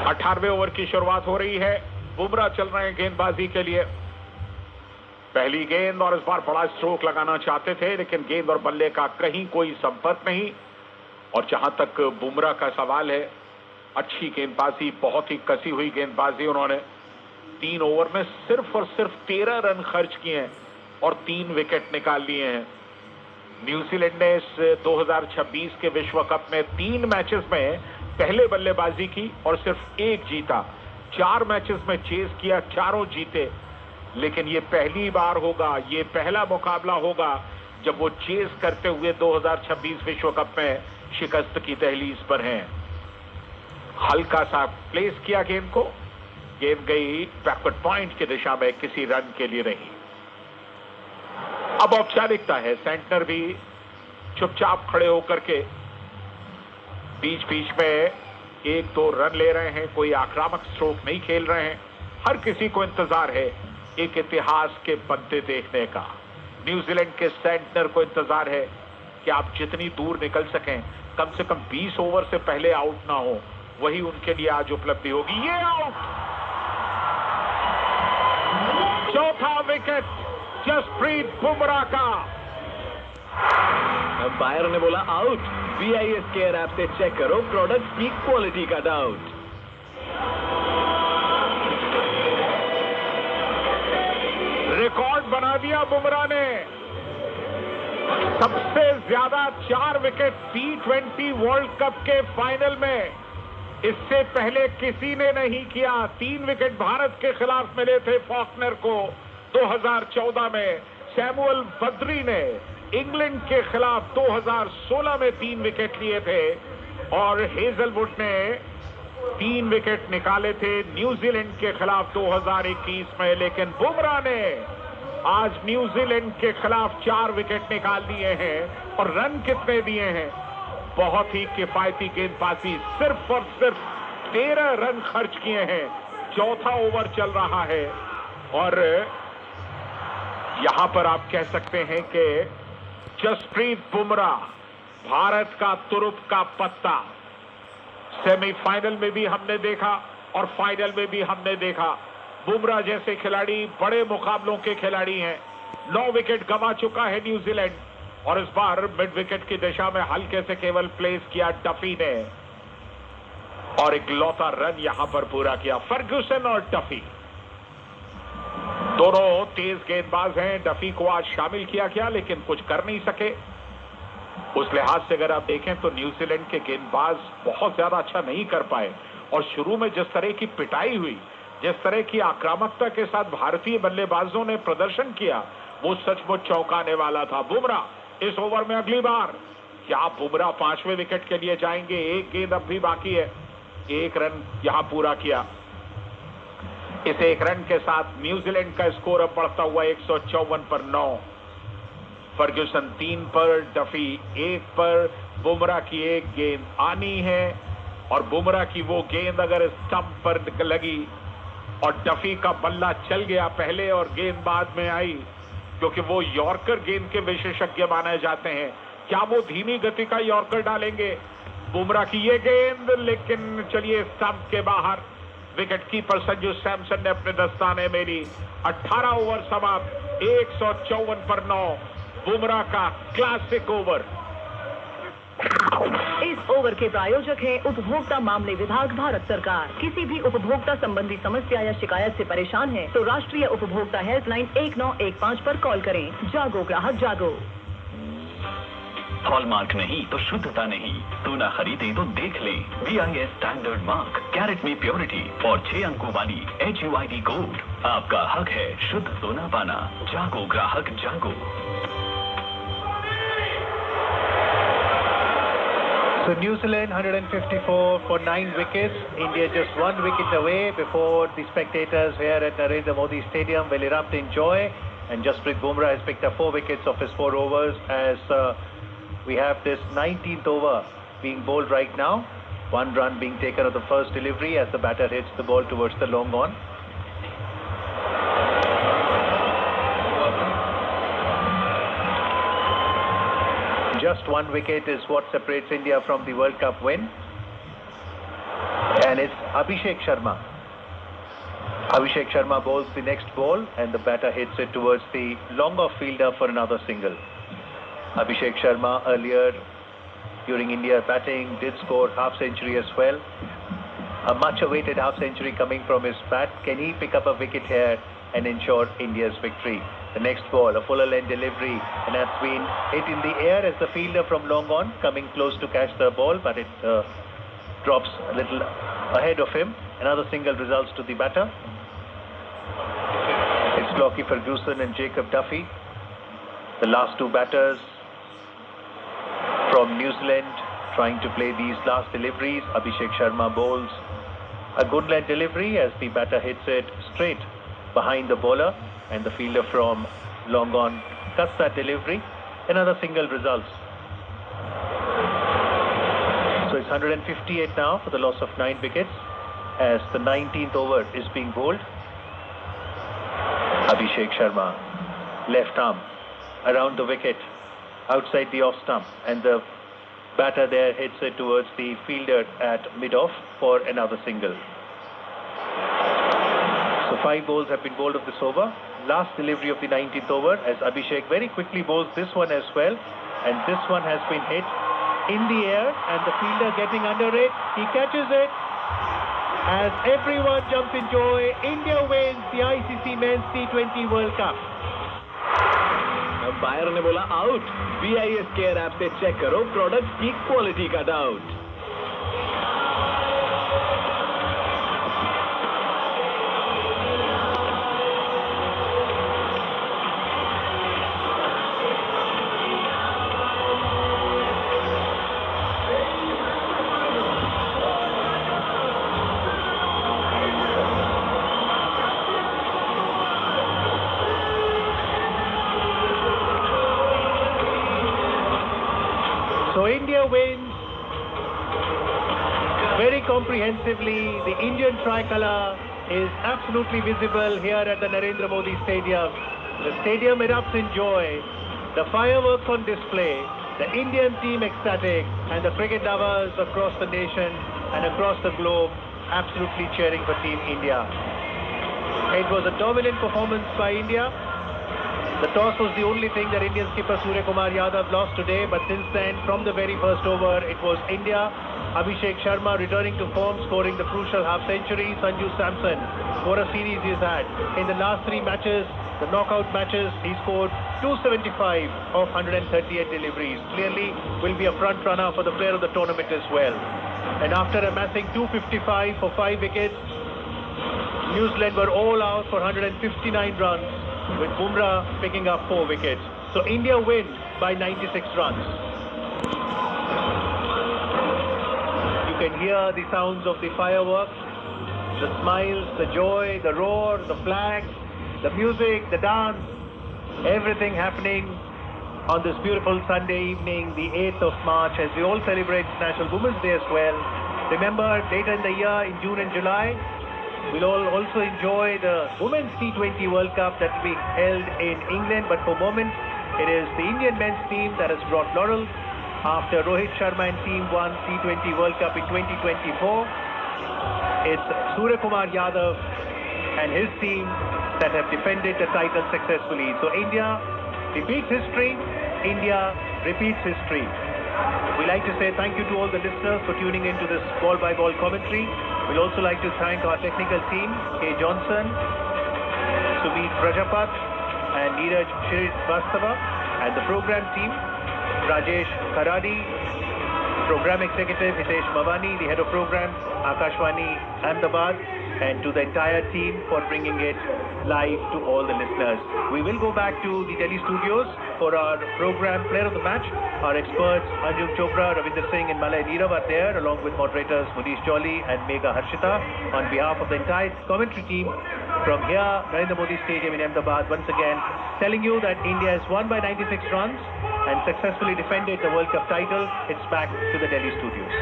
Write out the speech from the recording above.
18वें over की शुरुआत हो रही है। बुमराह चल रहे हैं गेंदबाजी के लिए। पहली गेंद और इस बार बड़ा स्ट्रोक लगाना चाहते थे, लेकिन गेंद और बल्ले का कहीं कोई संपर्क नहीं। और जहां तक बुमराह का सवाल है, अच्छी गेंदबाजी, बहुत ही कसी हुई गेंदबाजी। उन्होंने 3 ओवर में सिर्फ और सिर्फ 13 रन खर्च किए हैं और 3 विकेट निकाल लिए हैं। न्यूजीलैंड ने इस 2026 के विश्व कप में 3 मैचेस में पहले बल्लेबाजी की और सिर्फ 1 जीता। 4 मैचेस में चेस किया, चारों जीते। लेकिन ये पहली बार होगा, ये पहला मुकाबला होगा जब वो चेस करते हुए 2026 विश्व कप में शिकस्त की दहलीज पर हैं। हल्का सा प्लेस किया गेंद को, गेंद गई बैकवर्ड पॉइंट की दिशा में, किसी रन के लिए नहीं। अब औपचारिकता है, सेंटर भी चुपचाप खड़े होकर के बीच बीच में 1-2 रन ले रहे हैं, कोई आक्रामक स्ट्रोक नहीं खेल रहे हैं। हर किसी को इंतजार है एक इतिहास के बनते देखने का। न्यूजीलैंड के सेंटनर को इंतजार है कि आप जितनी दूर निकल सकें, कम से कम 20 ओवर से पहले आउट ना हो, वही उनके लिए आज उपलब्धि होगी। ये आउट, चौथा विकेट जसप्रीत बुमराह का। अंपायर ने बोला आउट। BIS केयर ऐप से चेक करो प्रोडक्ट की क्वालिटी का डाउट। रिकॉर्ड बना दिया बुमराह ने। सबसे ज्यादा 4 विकेट T20 वर्ल्ड कप के फाइनल में, इससे पहले किसी ने नहीं किया। 3 विकेट भारत के खिलाफ मिले थे फॉकनर को 2014 में। सैमुअल बद्री ने इंग्लैंड के खिलाफ 2016 में 3 विकेट लिए थे और हेजलवुड ने 3 विकेट निकाले थे न्यूजीलैंड के खिलाफ 2021 में। लेकिन बुमराह ने आज न्यूजीलैंड के खिलाफ 4 विकेट निकाल दिए हैं और रन कितने दिए हैं? बहुत ही किफायती गेंदबाजी, सिर्फ और सिर्फ 13 रन खर्च किए हैं। चौथा ओवर चल रहा है और यहां पर आप कह सकते हैं कि जसप्रीत बुमराह भारत का तुरुप का पत्ता। सेमीफाइनल में भी हमने देखा और फाइनल में भी हमने देखा। बुमराह जैसे खिलाड़ी बड़े मुकाबलों के खिलाड़ी हैं। 9 विकेट गंवा चुका है न्यूजीलैंड और इस बार मिड विकेट की दिशा में हल्के से केवल प्लेस किया डफी ने और इकलौता रन यहां पर पूरा किया। फर्ग्यूसन और डफी दोनों तेज गेंदबाज हैं। डफी को आज शामिल किया गया लेकिन कुछ कर नहीं सके। उस लिहाज से अगर आप देखें तो न्यूजीलैंड के गेंदबाज बहुत ज्यादा अच्छा नहीं कर पाए और शुरू में जिस तरह की पिटाई हुई, जिस तरह की आक्रामकता के साथ भारतीय बल्लेबाजों ने प्रदर्शन किया, वो सचमुच चौंकाने वाला था। बुमराह इस ओवर में अगली बार, क्या बुमराह 5वें विकेट के लिए जाएंगे? 1 गेंद अब भी बाकी है। 1 रन यहां पूरा किया। इस 1 रन के साथ न्यूजीलैंड का स्कोर अब बढ़ता हुआ 154 पर 9। फर्ग्यूसन 3 पर, डफी 1 पर। बुमराह की 1 गेंद आनी है और बुमराह की वो गेंद अगर स्टंप पर लगी और डफी का बल्ला चल गया पहले और गेंद बाद में आई, क्योंकि वो यॉर्कर गेंद के विशेषज्ञ माने जाते हैं, क्या वो धीमी गति का यॉर्कर डालेंगे? बुमराह की ये गेंद, लेकिन चलिए स्टंप के बाहर। विकेट कीपर संजू सैमसन ने अपने दस्ताने में ली। 18 ओवर समाप्त, 154 पर 9। बुमराह का क्लासिक ओवर। इस ओवर के प्रायोजक हैं उपभोक्ता मामले विभाग, भारत सरकार। किसी भी उपभोक्ता संबंधी समस्या या शिकायत से परेशान है तो राष्ट्रीय उपभोक्ता हेल्पलाइन 1915 पर कॉल करें। जागो ग्राहक जागो। हॉलमार्क नहीं तो शुद्धता नहीं, सोना खरीदे तो देख ले BIS स्टैंडर्ड मार्क, कैरेट में प्योरिटी और 6 अंकों वाली HUID कोड। आपका हक है शुद्ध सोना पाना। जागो ग्राहक जागो। So New Zealand 154 for 9 wickets. India just 1 wicket away before the spectators here at Narendra Modi Stadium will erupt in joy. And Jasprit Bumrah has picked up 4 wickets of his 4 overs as we have this 19th over being bowled right now. 1 run being taken of the first delivery as the batter hits the ball towards the long on. Just 1 wicket is what separates India from the World Cup win. And It's Abhishek Sharma. Abhishek Sharma bowls the next ball and the batter hits it towards the long-off fielder for another single. Abhishek Sharma earlier during India batting did score half-century as well. A much-awaited half-century coming from his bat. Can he pick up a wicket here and ensure India's victory? The next ball, a fuller length delivery, and that's been hit in the air as the fielder from long on coming close to catch the ball, but it drops a little ahead of him. Another single results to the batter. It's Lockie Ferguson and Jacob Duffy, the last two batters from New Zealand, trying to play these last deliveries. Abhishek Sharma bowls a good length delivery as the batter hits it straight behind the bowler, and the fielder from long on cuts that delivery. Another single results. So it's 158 now for the loss of 9 wickets as the 19th over is being bowled. Abhishek Sharma, left arm around the wicket, outside the off stump, and the batter there hits it towards the fielder at mid-off for another single. So 5 balls have been bowled of this over. Last delivery of the 19th over as Abhishek very quickly bowls this one as well, and this one has been hit in the air and the fielder getting under it. He catches it as everyone jumps in joy. India wins the ICC Men's T20 World Cup. Umpire ने बोला out. BIS care app से check करो product की quality का doubt. So India wins very comprehensively. The Indian tricolour is absolutely visible here at the Narendra Modi Stadium. The stadium erupts in joy. The fireworks on display. The Indian team ecstatic, and the cricket lovers across the nation and across the globe absolutely cheering for Team India. It was a dominant performance by India. The toss was the only thing that Indian skipper Surya Kumar Yadav lost today, but since then, from the very first over, it was India. Abhishek Sharma returning to form, scoring the crucial half-century. Sanju Samson, what a series he's had. In the last 3 matches, the knockout matches, he scored 275 of 138 deliveries. Clearly will be a front runner for the player of the tournament as well. And after amassing 255 for 5 wickets, New Zealand were all out for 159 runs, with Bumrah picking up 4 wickets. So India win by 96 runs. You can hear the sounds of the fireworks, the smiles, the joy, the roar, the flags, the music, the dance, everything happening on this beautiful Sunday evening, the 8th of March, as we all celebrate National Women's Day as well. Remember, later in the year, in June and July, we'll all also enjoy the Women's T20 World Cup that will be held in England. But for the moment, it is the Indian men's team that has brought laurels after Rohit Sharma and team won T20 World Cup in 2024. It's Surya Kumar Yadav and his team that have defended the title successfully. So India repeats history. India repeats history. We like to say thank you to all the listeners for tuning into this ball-by-ball commentary. We'd also like to thank our technical team, K. Johnson, Sumit Prajapat, and Neeraj Shrivastava, and the program team, Rajesh Kharadi, program executive Hitesh Mavani, the head of program, Akashwani Ahmedabad, and to the entire team for bringing it live to all the listeners. We will go back to the Delhi studios for our program Player of the Match. Our experts Anjum Chopra, Ravinder Singh and Malay Neerav are there, along with moderators Munish Jolly and Megha Harshita. On behalf of the entire commentary team from here, Narendra Modi Stadium in Ahmedabad, once again telling you that India has won by 96 runs and successfully defended the World Cup title. It's back to the Delhi studios.